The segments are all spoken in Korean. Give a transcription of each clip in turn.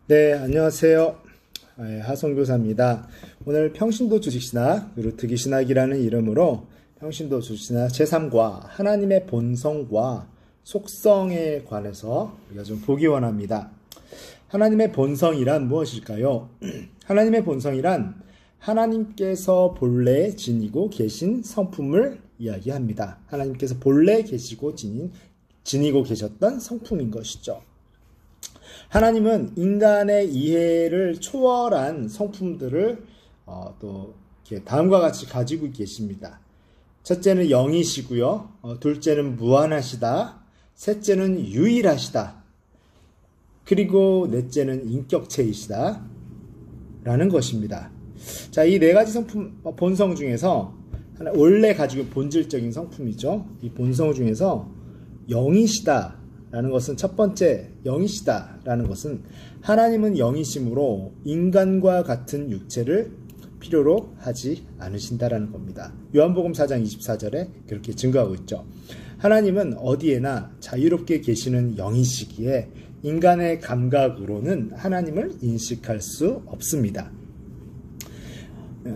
네, 안녕하세요. 하성교사입니다. 오늘 평신도 주식신학, 그리고 득이신학이라는 이름으로 평신도 주식신학 제3과 하나님의 본성과 속성에 관해서 우리가 좀 보기 원합니다. 하나님의 본성이란 무엇일까요? 하나님의 본성이란 하나님께서 본래 지니고 계신 성품을 이야기합니다. 하나님께서 본래 계시고 지니고 계셨던 성품인 것이죠. 하나님은 인간의 이해를 초월한 성품들을 또 다음과 같이 가지고 계십니다. 첫째는 영이시고요. 둘째는 무한하시다. 셋째는 유일하시다. 그리고 넷째는 인격체이시다. 라는 것입니다. 자, 이 네 가지 성품, 본성 중에서 원래 가지고 본질적인 성품이죠. 이 본성 중에서 영이시다. 라는 것은 첫 번째, 영이시다 라는 것은 하나님은 영이심으로 인간과 같은 육체를 필요로 하지 않으신다라는 겁니다. 요한복음 4장 24절에 그렇게 증거하고 있죠. 하나님은 어디에나 자유롭게 계시는 영이시기에 인간의 감각으로는 하나님을 인식할 수 없습니다.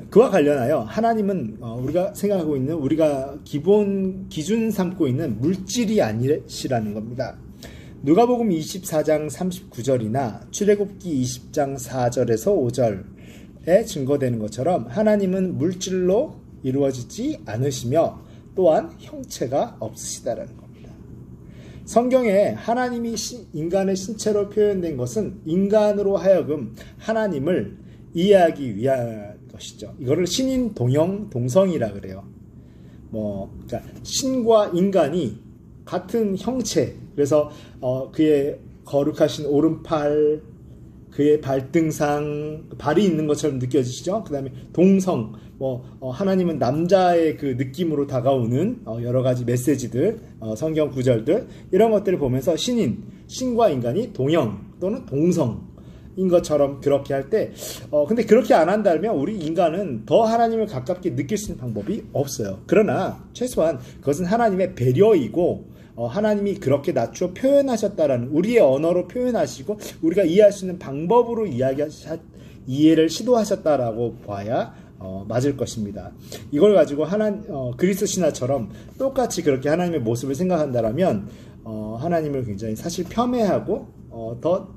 그와 관련하여 하나님은 우리가 생각하고 있는, 우리가 기준 삼고 있는 물질이 아니시라는 겁니다. 누가복음 24장 39절이나 출애굽기 20장 4절에서 5절에 증거되는 것처럼 하나님은 물질로 이루어지지 않으시며 또한 형체가 없으시다라는 겁니다. 성경에 하나님이 인간의 신체로 표현된 것은 인간으로 하여금 하나님을 이해하기 위한 것이죠. 이거를 신인 동형 동성이라 그래요. 그러니까 신과 인간이 같은 형체, 그래서 그의 거룩하신 오른팔, 그의 발등상, 발이 있는 것처럼 느껴지시죠? 그 다음에 동성, 하나님은 남자의 그 느낌으로 다가오는 여러 가지 메시지들, 성경 구절들, 이런 것들을 보면서 신과 인간이 동형 또는 동성인 것처럼 그렇게 할 때, 근데 그렇게 안 한다면 우리 인간은 더 하나님을 가깝게 느낄 수 있는 방법이 없어요. 그러나 최소한 그것은 하나님의 배려이고, 하나님이 그렇게 낮추어 표현하셨다라는, 우리의 언어로 표현하시고 우리가 이해할 수 있는 방법으로 이해를 시도하셨다라고 봐야 맞을 것입니다. 이걸 가지고 그리스 신화처럼 똑같이 그렇게 하나님의 모습을 생각한다라면 하나님을 굉장히 사실 폄훼하고 더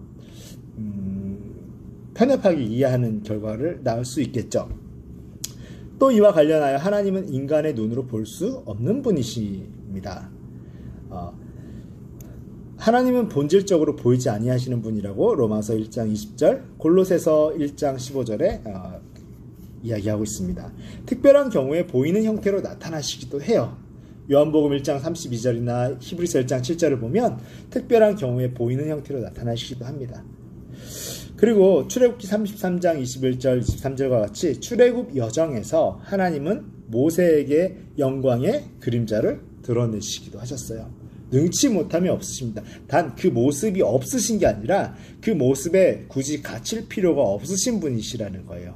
편협하게 이해하는 결과를 낳을 수 있겠죠. 또 이와 관련하여 하나님은 인간의 눈으로 볼 수 없는 분이십니다. 하나님은 본질적으로 보이지 아니하시는 분이라고 로마서 1장 20절, 골로새서 1장 15절에 이야기하고 있습니다. 특별한 경우에 보이는 형태로 나타나시기도 해요. 요한복음 1장 32절이나 히브리서 1장 7절을 보면 특별한 경우에 보이는 형태로 나타나시기도 합니다. 그리고 출애굽기 33장 21절, 23절과 같이 출애굽 여정에서 하나님은 모세에게 영광의 그림자를 드러내시기도 하셨어요. 능치 못함이 없으십니다. 단 그 모습이 없으신 게 아니라 그 모습에 굳이 갇힐 필요가 없으신 분이시라는 거예요.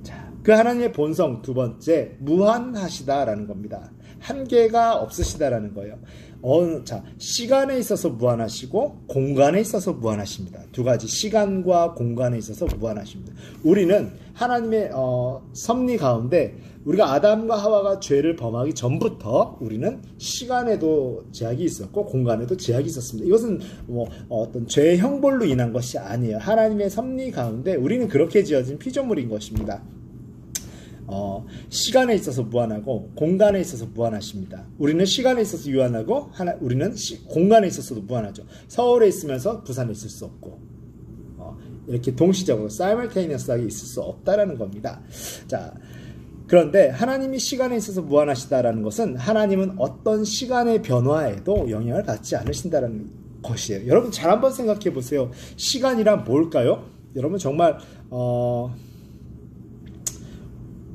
자, 그 하나님의 본성 두 번째, 무한하시다라는 겁니다. 한계가 없으시다라는 거예요. 시간에 있어서 무한하시고 공간에 있어서 무한하십니다. 두 가지, 시간과 공간에 있어서 무한하십니다. 우리는 하나님의 섭리 가운데 우리가 아담과 하와가 죄를 범하기 전부터 우리는 시간에도 제약이 있었고 공간에도 제약이 있었습니다. 이것은 어떤 죄의 형벌로 인한 것이 아니에요. 하나님의 섭리 가운데 우리는 그렇게 지어진 피조물인 것입니다. 시간에 있어서 무한하고 공간에 있어서 무한하십니다. 우리는 시간에 있어서 유한하고 우리는 공간에 있어서도 무한하죠. 서울에 있으면서 부산에 있을 수 없고 이렇게 동시적으로 simultaneous하게 있을 수 없다라는 겁니다. 자, 그런데 하나님이 시간에 있어서 무한하시다라는 것은 하나님은 어떤 시간의 변화에도 영향을 받지 않으신다라는 것이에요. 여러분 잘 한번 생각해 보세요. 시간이란 뭘까요? 여러분 정말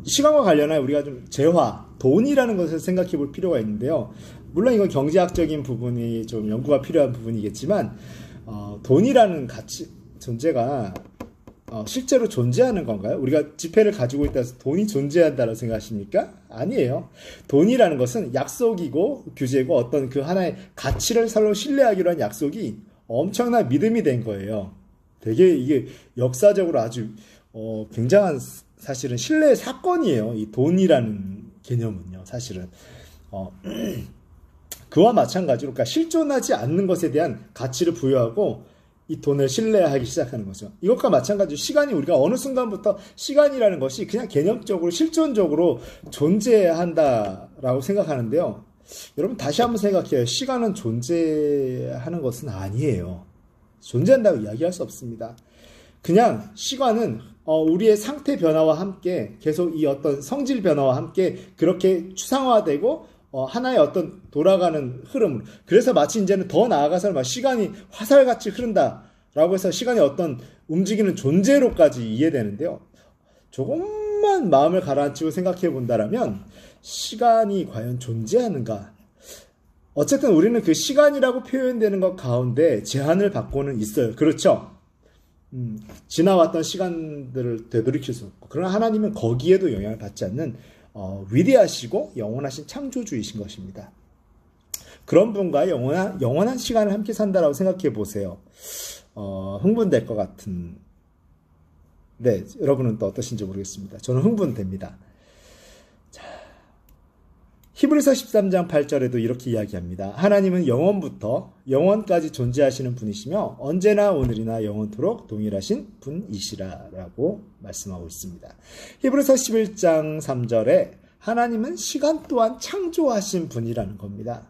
시간과 관련하여 우리가 좀 돈이라는 것을 생각해 볼 필요가 있는데요. 물론 이건 경제학적인 부분이 좀 연구가 필요한 부분이겠지만 돈이라는 존재가 실제로 존재하는 건가요? 우리가 지폐를 가지고 있다 해서 돈이 존재한다고 생각하십니까? 아니에요. 돈이라는 것은 약속이고 규제고 어떤 그 하나의 가치를 서로 신뢰하기로 한 약속이 엄청난 믿음이 된 거예요. 되게 이게 역사적으로 아주 굉장한 사실은 신뢰의 사건이에요. 이 돈이라는 개념은요. 사실은 그와 마찬가지로 그러니까 실존하지 않는 것에 대한 가치를 부여하고 이 돈을 신뢰하기 시작하는 거죠. 이것과 마찬가지로 시간이 우리가 어느 순간부터 시간이라는 것이 그냥 개념적으로 실존적으로 존재한다라고 생각하는데요. 여러분 다시 한번 생각해요. 시간은 존재하는 것은 아니에요. 존재한다고 이야기할 수 없습니다. 그냥 시간은 우리의 상태 변화와 함께 계속 이 어떤 성질 변화와 함께 그렇게 추상화되고 하나의 어떤 돌아가는 흐름. 그래서 마치 이제는 더 나아가서 시간이 화살같이 흐른다라고 해서 시간이 어떤 움직이는 존재로까지 이해되는데요. 조금만 마음을 가라앉히고 생각해 본다라면 시간이 과연 존재하는가? 어쨌든 우리는 그 시간이라고 표현되는 것 가운데 제한을 받고는 있어요. 그렇죠? 지나왔던 시간들을 되돌이킬 수 없고, 그러나 하나님은 거기에도 영향을 받지 않는 위대하시고 영원하신 창조주이신 것입니다. 그런 분과 영원한 시간을 함께 산다라고 생각해 보세요. 흥분될 것 같은. 네, 여러분은 또 어떠신지 모르겠습니다. 저는 흥분됩니다. 자, 히브리서 13장 8절에도 이렇게 이야기합니다. 하나님은 영원부터 영원까지 존재하시는 분이시며 언제나 오늘이나 영원토록 동일하신 분이시라라고 말씀하고 있습니다. 히브리서 11장 3절에 하나님은 시간 또한 창조하신 분이라는 겁니다.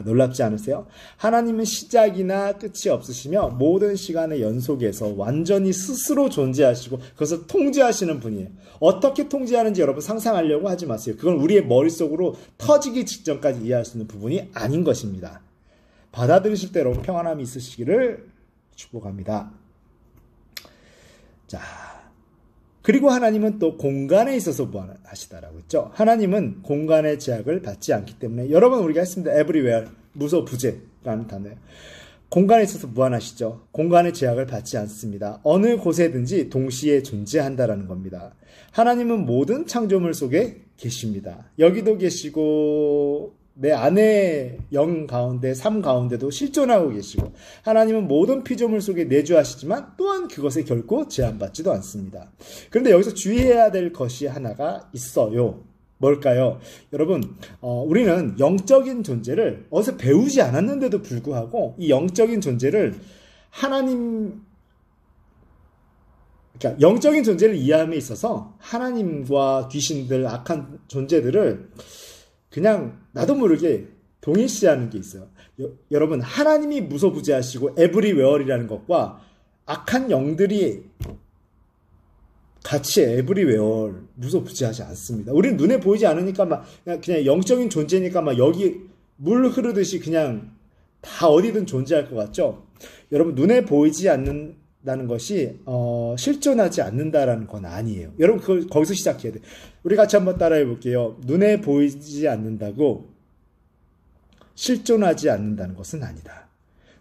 놀랍지 않으세요? 하나님은 시작이나 끝이 없으시며 모든 시간의 연속에서 완전히 스스로 존재하시고 그것을 통제하시는 분이에요. 어떻게 통제하는지 여러분 상상하려고 하지 마세요. 그건 우리의 머릿속으로 터지기 직전까지 이해할 수 있는 부분이 아닌 것입니다. 받아들이실 때 여러분 평안함이 있으시기를 축복합니다. 자, 그리고 하나님은 또 공간에 있어서 무한하시다라고 했죠. 하나님은 공간의 제약을 받지 않기 때문에 여러분 우리가 했습니다. everywhere, 무소부재라는 단어예요. 공간에 있어서 무한하시죠. 공간의 제약을 받지 않습니다. 어느 곳에든지 동시에 존재한다라는 겁니다. 하나님은 모든 창조물 속에 계십니다. 여기도 계시고 내 안에 영 가운데, 삶 가운데도 실존하고 계시고 하나님은 모든 피조물 속에 내주하시지만 또한 그것에 결코 제한받지도 않습니다. 그런데 여기서 주의해야 될 것이 하나가 있어요. 뭘까요? 여러분, 우리는 영적인 존재를 어디서 배우지 않았는데도 불구하고 이 영적인 존재를 그러니까 영적인 존재를 이해함에 있어서 하나님과 귀신들, 악한 존재들을 그냥 나도 모르게 동일시하는 게 있어요. 여러분, 하나님이 무소부재하시고 에브리웨어이라는 것과 악한 영들이 같이 에브리웨어 무소부재하지 않습니다. 우리는 눈에 보이지 않으니까 그냥 영적인 존재니까 여기 물 흐르듯이 그냥 다 어디든 존재할 것 같죠? 여러분, 눈에 보이지 않는다는 것이 실존하지 않는다라는 건 아니에요. 여러분, 거기서 시작해야 돼요. 우리 같이 한번 따라해 볼게요. 눈에 보이지 않는다고 실존하지 않는다는 것은 아니다.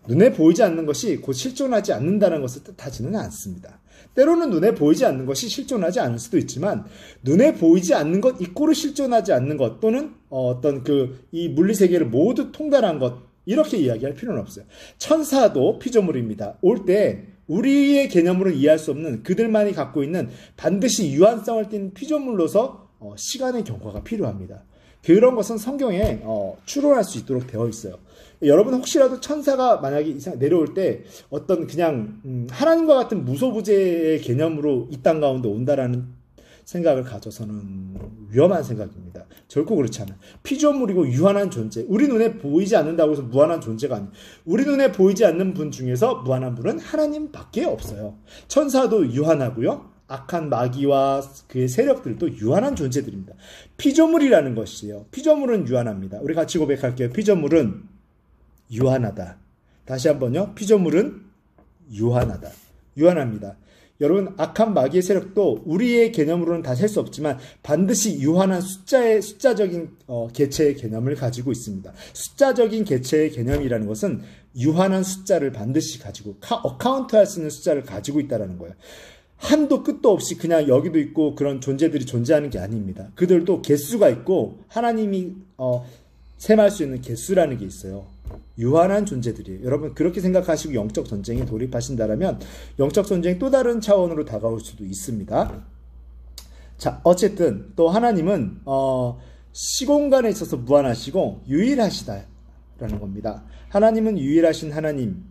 눈에 보이지 않는 것이 곧 실존하지 않는다는 것을 뜻하지는 않습니다. 때로는 눈에 보이지 않는 것이 실존하지 않을 수도 있지만 눈에 보이지 않는 것 이꼬르 실존하지 않는 것 또는 어떤 이 물리세계를 모두 통달한 것 이렇게 이야기할 필요는 없어요. 천사도 피조물입니다. 올 때 우리의 개념으로는 이해할 수 없는 그들만이 갖고 있는 반드시 유한성을 띤 피조물로서 시간의 경과가 필요합니다. 그런 것은 성경에 추론할 수 있도록 되어 있어요. 여러분 혹시라도 천사가 만약에 내려올 때 어떤 그냥 하나님과 같은 무소부재의 개념으로 이 땅 가운데 온다라는 생각을 가져서는 위험한 생각입니다. 결코 그렇지 않아요. 피조물이고 유한한 존재. 우리 눈에 보이지 않는다고 해서 무한한 존재가 아니에요. 우리 눈에 보이지 않는 분 중에서 무한한 분은 하나님밖에 없어요. 천사도 유한하고요. 악한 마귀와 그의 세력들도 유한한 존재들입니다. 피조물이라는 것이에요. 피조물은 유한합니다. 우리 같이 고백할게요. 피조물은 유한하다. 다시 한번요. 피조물은 유한하다. 유한합니다. 여러분, 악한 마귀의 세력도 우리의 개념으로는 다 셀 수 없지만 반드시 유한한 숫자적인 개체의 개념을 가지고 있습니다. 숫자적인 개체의 개념이라는 것은 유한한 숫자를 반드시 가지고 어카운트할 수 있는 숫자를 가지고 있다는 거예요. 한도 끝도 없이 그냥 여기도 있고 그런 존재들이 존재하는 게 아닙니다. 그들도 개수가 있고 하나님이 셈할 수 있는 개수라는 게 있어요. 유한한 존재들이에요. 여러분 그렇게 생각하시고 영적 전쟁에 돌입하신다면 영적 전쟁 또 다른 차원으로 다가올 수도 있습니다. 자, 어쨌든 또 하나님은 시공간에 있어서 무한하시고 유일하시다라는 겁니다. 하나님은 유일하신 하나님.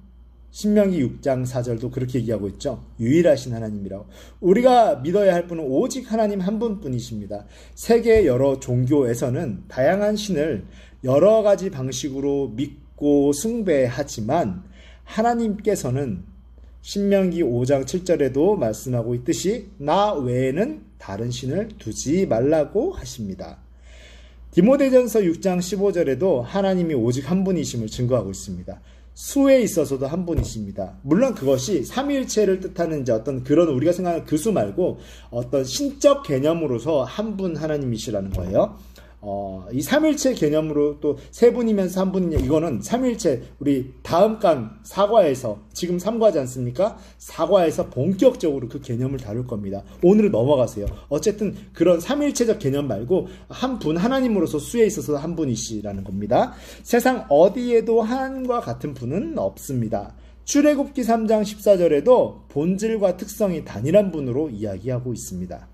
신명기 6장 4절도 그렇게 얘기하고 있죠. 유일하신 하나님이라고. 우리가 믿어야 할 분은 오직 하나님 한 분뿐이십니다. 세계 여러 종교에서는 다양한 신을 여러 가지 방식으로 믿고 숭배하지만 하나님께서는 신명기 5장 7절에도 말씀하고 있듯이 나 외에는 다른 신을 두지 말라고 하십니다. 디모데전서 6장 15절에도 하나님이 오직 한 분이심을 증거하고 있습니다. 수에 있어서도 한 분이십니다. 물론 그것이 삼위일체를 뜻하는 이제 어떤 그런 우리가 생각하는 그 수 말고 어떤 신적 개념으로서 한 분 하나님이시라는 거예요. 이 삼일체 개념으로 또 세 분이면서 한 분이냐, 이거는 삼일체 우리 다음 강 사과에서 지금 3과지 않습니까? 사과에서 본격적으로 그 개념을 다룰 겁니다. 오늘은 넘어가세요. 어쨌든 그런 삼일체적 개념 말고 한 분 하나님으로서 수에 있어서 한 분이시라는 겁니다. 세상 어디에도 하나님과 같은 분은 없습니다. 출애굽기 3장 14절에도 본질과 특성이 단일한 분으로 이야기하고 있습니다.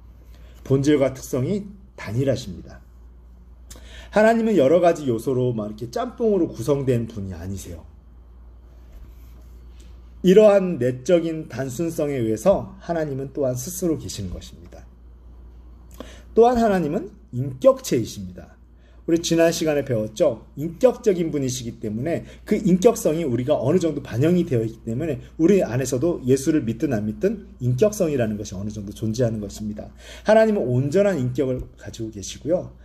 본질과 특성이 단일하십니다. 하나님은 여러 가지 요소로 막 이렇게 짬뽕으로 구성된 분이 아니세요. 이러한 내적인 단순성에 의해서 하나님은 또한 스스로 계시는 것입니다. 또한 하나님은 인격체이십니다. 우리 지난 시간에 배웠죠. 인격적인 분이시기 때문에 그 인격성이 우리가 어느 정도 반영이 되어 있기 때문에 우리 안에서도 예수를 믿든 안 믿든 인격성이라는 것이 어느 정도 존재하는 것입니다. 하나님은 온전한 인격을 가지고 계시고요.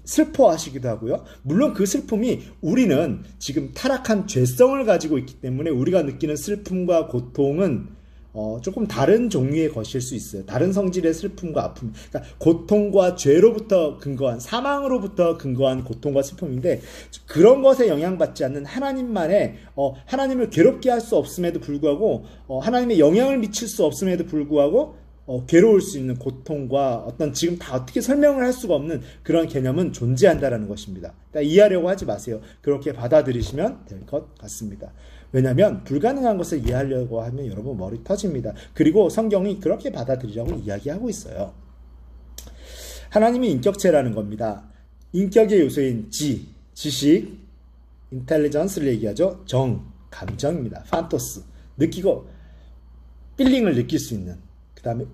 슬퍼하시기도 하고요. 물론 그 슬픔이 우리는 지금 타락한 죄성을 가지고 있기 때문에 우리가 느끼는 슬픔과 고통은 조금 다른 종류의 것일 수 있어요. 다른 성질의 슬픔과 아픔. 그러니까 고통과 죄로부터 근거한, 사망으로부터 근거한 고통과 슬픔인데 그런 것에 영향받지 않는 하나님만의 하나님을 괴롭게 할 수 없음에도 불구하고 하나님의 영향을 미칠 수 없음에도 불구하고 괴로울 수 있는 고통과 어떤 지금 다 어떻게 설명을 할 수가 없는 그런 개념은 존재한다라는 것입니다. 그러니까 이해하려고 하지 마세요. 그렇게 받아들이시면 될 것 같습니다. 왜냐하면 불가능한 것을 이해하려고 하면 여러분 머리 터집니다. 그리고 성경이 그렇게 받아들이라고 이야기하고 있어요. 하나님이 인격체라는 겁니다. 인격의 요소인 지식, 인텔리전스를 얘기하죠. 감정입니다. 판토스, 느끼고 필링을 느낄 수 있는. 그 다음에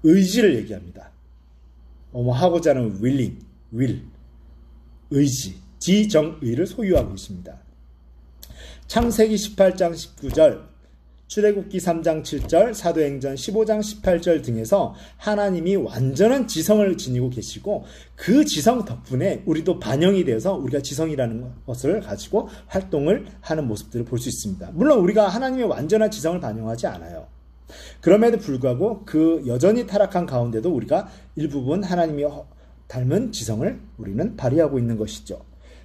의지를 얘기합니다. 하고자 하는 will, 의지, 지정의를 소유하고 있습니다. 창세기 18장 19절, 출애굽기 3장 7절, 사도행전 15장 18절 등에서 하나님이 완전한 지성을 지니고 계시고 그 지성 덕분에 우리도 반영이 되어서 우리가 지성이라는 것을 가지고 활동을 하는 모습들을 볼 수 있습니다. 물론 우리가 하나님의 완전한 지성을 반영하지 않아요. 그럼에도 불구하고 그 여전히 타락한 가운데도 우리가 일부분 하나님이 닮은 지성을 우리는 발휘하고 있는 것이죠.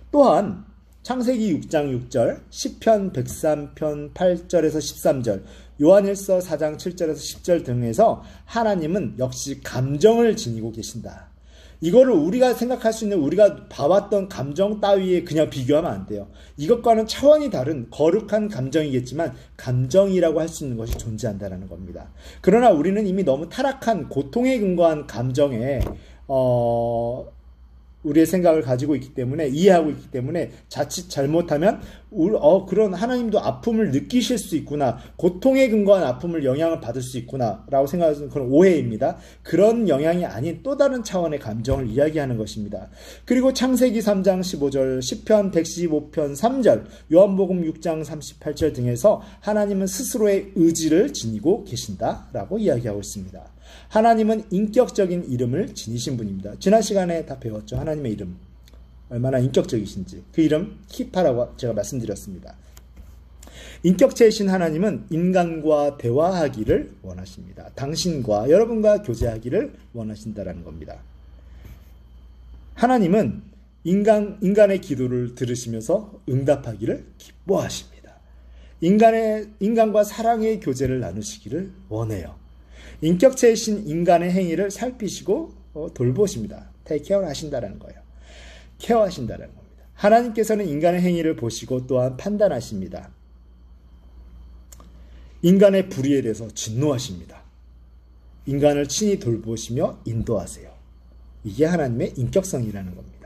또한 창세기 6장 6절, 시편 103편 8절에서 13절, 요한일서 4장 7절에서 10절 등에서 하나님은 역시 감정을 지니고 계신다. 이거를 우리가 생각할 수 있는 우리가 봐왔던 감정 따위에 그냥 비교하면 안 돼요. 이것과는 차원이 다른 거룩한 감정이겠지만 감정이라고 할 수 있는 것이 존재한다는 겁니다. 그러나 우리는 이미 너무 타락한 고통에 근거한 감정에 우리의 생각을 가지고 있기 때문에 이해하고 있기 때문에 자칫 잘못하면 그런 하나님도 아픔을 느끼실 수 있구나, 고통에 근거한 아픔을 영향을 받을 수 있구나 라고 생각하는 그런 오해입니다. 그런 영향이 아닌 또 다른 차원의 감정을 이야기하는 것입니다. 그리고 창세기 3장 15절, 시편 115편 3절, 요한복음 6장 38절 등에서 하나님은 스스로의 의지를 지니고 계신다라고 이야기하고 있습니다. 하나님은 인격적인 이름을 지니신 분입니다. 지난 시간에 다 배웠죠. 하나님의 이름 얼마나 인격적이신지. 그 이름 키파라고 제가 말씀드렸습니다. 인격체이신 하나님은 인간과 대화하기를 원하십니다. 당신과 여러분과 교제하기를 원하신다라는 겁니다. 하나님은 인간의 기도를 들으시면서 응답하기를 기뻐하십니다. 인간과 사랑의 교제를 나누시기를 원해요. 인격체이신 인간의 행위를 살피시고 돌보십니다. 테이크케어를 하신다는 거예요. 케어하신다는 겁니다. 하나님께서는 인간의 행위를 보시고 또한 판단하십니다. 인간의 불의에 대해서 진노하십니다. 인간을 친히 돌보시며 인도하세요. 이게 하나님의 인격성이라는 겁니다.